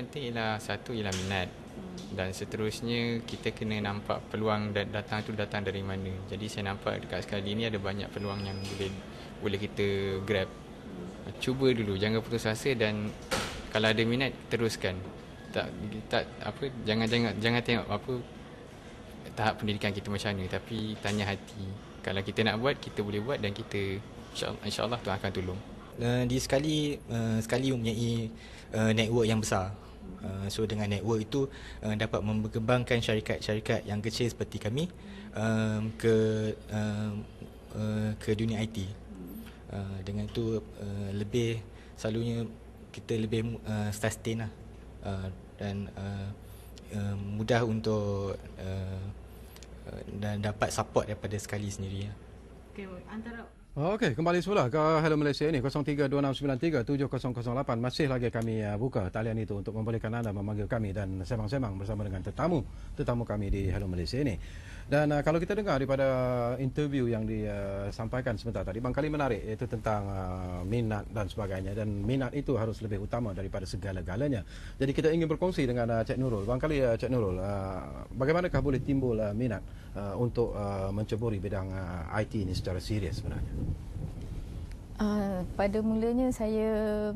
penting ialah satu ialah minat. Dan seterusnya kita kena nampak peluang datang dari mana. Jadi saya nampak dekat sekali ni ada banyak peluang yang boleh kita grab. Cuba dulu, jangan putus asa, dan kalau ada minat teruskan. Jangan tengok apa tahap pendidikan kita macam mana, tapi tanya hati. Kalau kita nak buat, kita boleh buat, dan kita insya-Allah Tuhan akan tolong. Di sekali mempunyai network yang besar. So dengan network itu dapat mengembangkan syarikat-syarikat yang kecil seperti kami ke dunia IT. Dengan itu lebih selalunya kita lebih sustain lah, dan mudah untuk dan dapat support daripada sekali sendiri. Okey, kembali semula ke Hello Malaysia ini 0326937008. Masih lagi kami buka talian itu untuk membolehkan anda memanggil kami dan semang-semang bersama dengan tetamu kami di Hello Malaysia ini. Dan kalau kita dengar daripada interview yang disampaikan sebentar tadi, barangkali menarik, iaitu tentang minat dan sebagainya, dan minat itu harus lebih utama daripada segala-galanya. Jadi kita ingin berkongsi dengan Cik Nurul. Barangkali Cik Nurul, bagaimanakah boleh timbul minat untuk menceburi bidang IT ini secara serius sebenarnya? Pada mulanya saya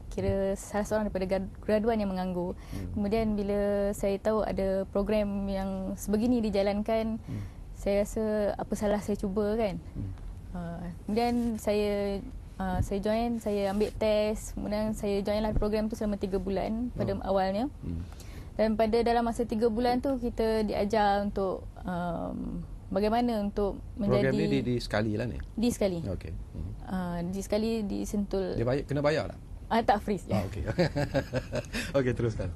kira salah seorang daripada graduan yang menganggur. Kemudian bila saya tahu ada program yang sebegini dijalankan, saya rasa apa salah saya cuba kan. Kemudian saya join, saya ambil test, kemudian saya joinlah program tu selama 3 bulan pada awalnya. Dan pada dalam masa 3 bulan tu kita diajar untuk bagaimana untuk menjadi... Program ni di sekali lah ni? Di sekali. Okey. Di sekali di Sentul. Kena bayar tak? Tak free. Okey. Okey, teruskan.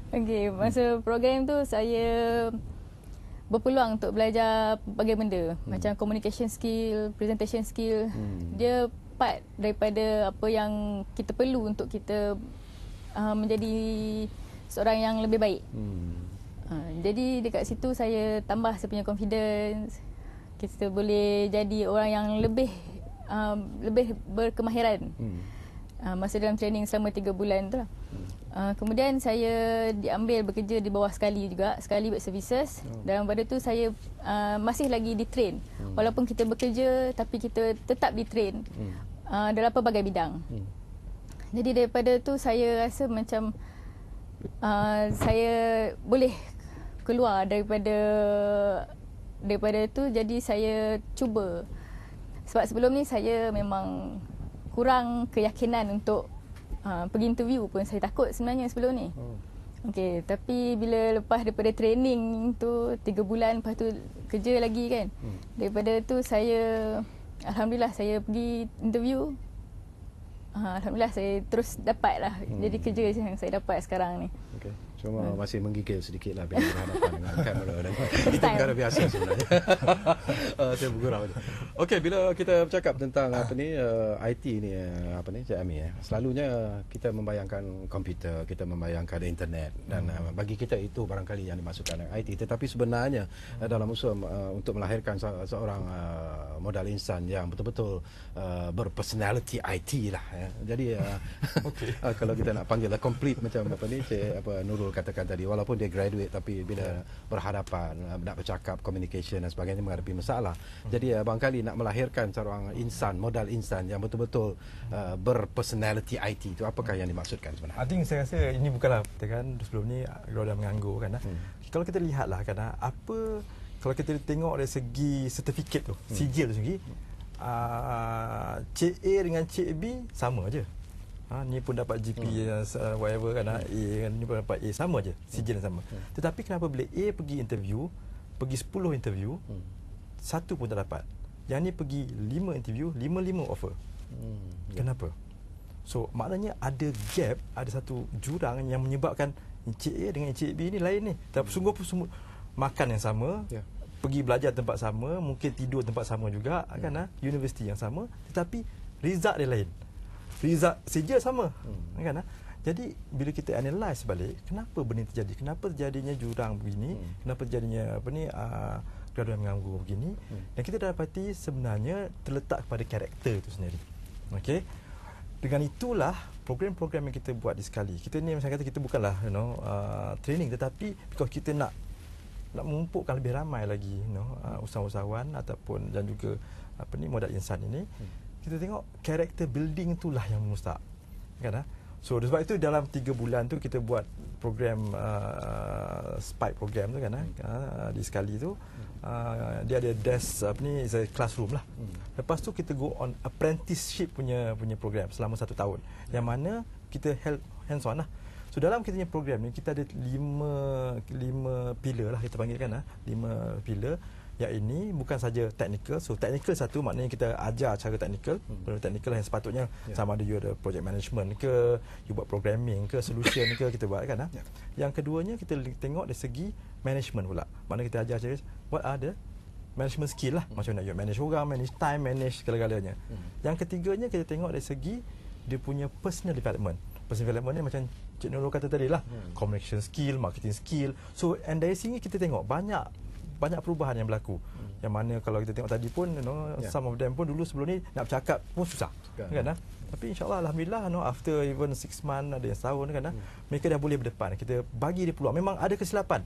Okey, masa program tu saya berpeluang untuk belajar berbagai benda, macam communication skill, presentation skill. Dia part daripada apa yang kita perlu untuk kita menjadi seorang yang lebih baik. Jadi dekat situ saya tambah saya punya confidence. Kita boleh jadi orang yang lebih berkemahiran. Masa dalam training selama 3 bulan tu lah. Kemudian saya diambil bekerja di bawah sekali juga, sekali buat services. Dalam pada tu saya masih lagi di train. Walaupun kita bekerja tapi kita tetap di train dalam pelbagai bidang. Jadi daripada tu saya rasa macam saya boleh keluar daripada tu. Jadi saya cuba. Sebab sebelum ni saya memang kurang keyakinan untuk pergi interview pun. Saya takut sebenarnya sebelum ni. Okey, tapi bila lepas daripada training tu 3 bulan, lepas tu kerja lagi kan. Daripada tu alhamdulillah saya pergi interview. Alhamdulillah saya terus dapat lah. Jadi kerja yang saya dapat sekarang ni. Okey. Cuma masih menggigil sedikit lah bila berhadapan dengan kamera dan itu perkara biasa sebenarnya. Saya bergurau je. Okey, bila kita bercakap tentang IT ni Cik Ami, selalunya kita membayangkan komputer, kita membayangkan internet, dan bagi kita itu barangkali yang dimaksudkan dengan IT. Tetapi sebenarnya dalam usaha untuk melahirkan seorang modal insan yang betul-betul berpersonality IT lah. Jadi kalau kita nak panggil complete macam Cik Nurul katakan tadi, walaupun dia graduate tapi bila berhadapan nak bercakap, communication dan sebagainya menghadapi masalah. Jadi barangkali nak melahirkan seorang insan, modal insan yang betul-betul berpersonality IT itu, apakah yang dimaksudkan sebenarnya? I think saya rasa ini bukanlah kan sebelum ni graduan menganggur kan. Kalau kita lihatlah kan kalau kita tengok dari segi sertifikat tu, sijil tu sendiri, Cik A dengan Cik B sama je. Ni pun dapat GP whatever kan, A kan, ni pun dapat A, sama je, sijil yang sama. Tetapi kenapa bila A pergi 10 interview, satu pun tak dapat. Yang ni pergi 5 interview, 5 offer. Kenapa? So maknanya ada gap, ada satu jurang yang menyebabkan Encik A dengan Encik B ni lain ni. Tapi sungguh makan yang sama, pergi belajar tempat sama, mungkin tidur tempat sama juga kan, universiti yang sama, tetapi result dia lain. Result sijil sama kan. Jadi bila kita analyse balik, kenapa benda terjadi? Kenapa terjadinya jurang begini? Kenapa terjadinya graduan menganggur begini? Dan kita dapati sebenarnya terletak kepada karakter itu sendiri. Okey. Dengan itulah program-program yang kita buat di sekali, kita ni macam kata kita bukanlah training, tetapi because kita nak mengumpulkan lebih ramai lagi usahawan ataupun dan juga modal insan ini, kita tengok character building itulah yang mustahak kan. So sebab itu dalam 3 bulan tu kita buat program spike program tu kan di sekali tu dia ada desk is a classroom lah. Lepas tu kita go on apprenticeship punya program selama 1 tahun yang mana kita hands on lah. So dalam kita punya program ni kita ada 5 pillar lah kita panggil kan 5 pillar. Yang ini bukan saja technical. So technical satu maknanya kita ajar cara technical, technical yang sepatutnya sama ada you ada project management ke, you buat programming ke, solution ke kita buat kan. Yang keduanya kita tengok dari segi management pula. Maknanya kita ajar cara what are the management skill lah, macam nak you manage orang, manage time, manage segala-galanya. Yang ketiganya kita tengok dari segi dia punya personal development. Personal development ni macam Cik Nurul kata tadi lah, communication skill, marketing skill. So and dari sini kita tengok banyak perubahan yang berlaku. Yang mana kalau kita tengok tadi pun some of them pun dulu sebelum ni nak bercakap pun susah kan. Tapi insyaAllah alhamdulillah after even 6 months ada yang setahun kan mereka dah boleh berdepan. Kita bagi dia peluang. Memang ada kesilapan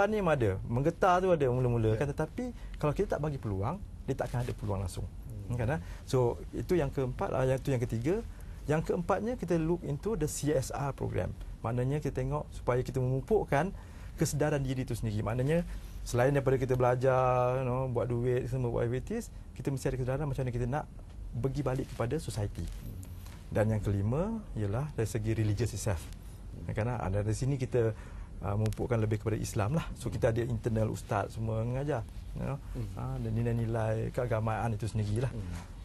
ni memang ada, menggetar tu ada mula-mula kan, tetapi kalau kita tak bagi peluang dia tak akan ada peluang langsung kan. So itu yang keempat, itu yang ketiga. Yang keempatnya kita look into the CSR program. Maknanya kita tengok supaya kita memupukkan kesedaran diri itu sendiri. Maknanya selain daripada kita belajar, buat duit, semua buat activities, kita mesti ada kesedaran macam mana kita nak bagi balik kepada society. Dan yang kelima ialah dari segi religious itself. Kerana dari sini kita memupukkan lebih kepada Islam lah. So kita ada internal ustaz semua mengajar, dan nilai-nilai keagamaan itu sendiri lah.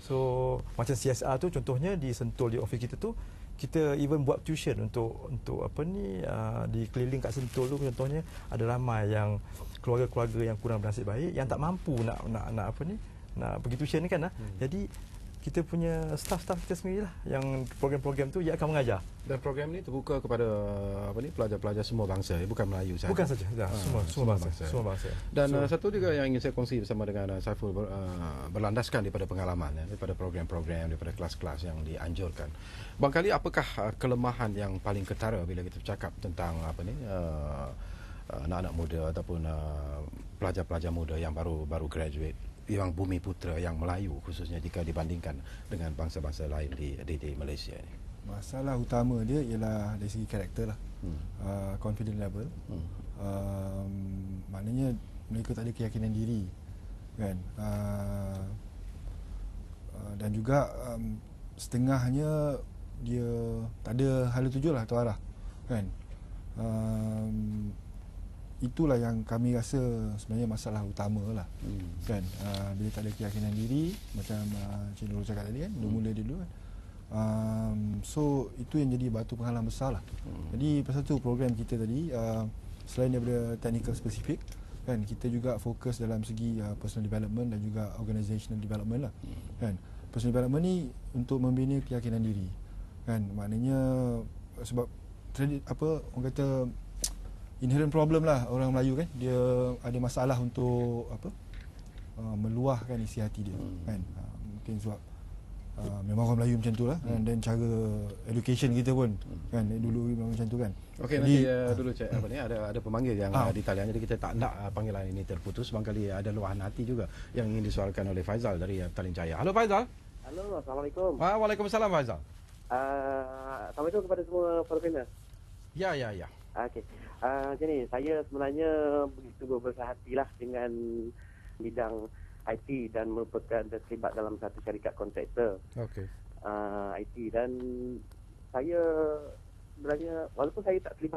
So macam CSR tu contohnya di Sentul, di office kita tu, kita even buat tuition untuk di keliling kat Sentul tu contohnya ada ramai yang keluarga-keluarga yang kurang bernasib baik yang tak mampu nak pergi tuition ni kan. Jadi kita punya staff-staff kita sendirilah yang program-program tu dia akan mengajar. Dan program ni terbuka kepada pelajar-pelajar semua bangsa, bukan Melayu saja. Bukan saja, semua bangsa. Dan satu juga yang ingin saya kongsi bersama dengan Saiful berlandaskan daripada pengalaman daripada program-program, daripada kelas-kelas yang dianjurkan. Barangkali apakah kelemahan yang paling ketara bila kita bercakap tentang anak-anak muda ataupun pelajar-pelajar muda yang baru graduate, yang bumi putera, yang Melayu khususnya jika dibandingkan dengan bangsa-bangsa lain di Malaysia ni? Masalah utama dia ialah dari segi karakter lah. Confidence level. Maknanya mereka tak ada keyakinan diri kan. Dan juga setengahnya dia tak ada hala tuju lah atau arah kan. Itulah yang kami rasa sebenarnya masalah utama lah kan. Bila tak ada keyakinan diri macam Cik Nurul cakap tadi kan, mula dia dulu kan. So itu yang jadi batu penghalang besar lah. Jadi pasal tu program kita tadi selain daripada technical spesifik kan, kita juga fokus dalam segi personal development dan juga organizational development lah kan. Personal development ni untuk membina keyakinan diri kan. Maknanya sebab orang kata inherent problem lah orang Melayu kan, dia ada masalah untuk meluahkan isi hati dia kan. Mungkin sebab memang orang Melayu macam tu lah dan cara education kita pun kan dulu memang macam tu kan. Okey, nanti dulu cek ada pemanggil yang di talian, jadi kita tak nak panggilan ini terputus. Barangkali ada luahan hati juga yang ingin disuarakan oleh Faizal dari Petaling Jaya. Halo Faizal. Halo, Assalamualaikum. Waalaikumsalam Faizal. Assalamualaikum kepada semua para panel. Ya. Okey. Jadi saya sebenarnya begitu berbesar hatilah dengan bidang IT dan merupakan terlibat dalam satu syarikat kontraktor IT, dan saya sebenarnya walaupun saya tak terlibat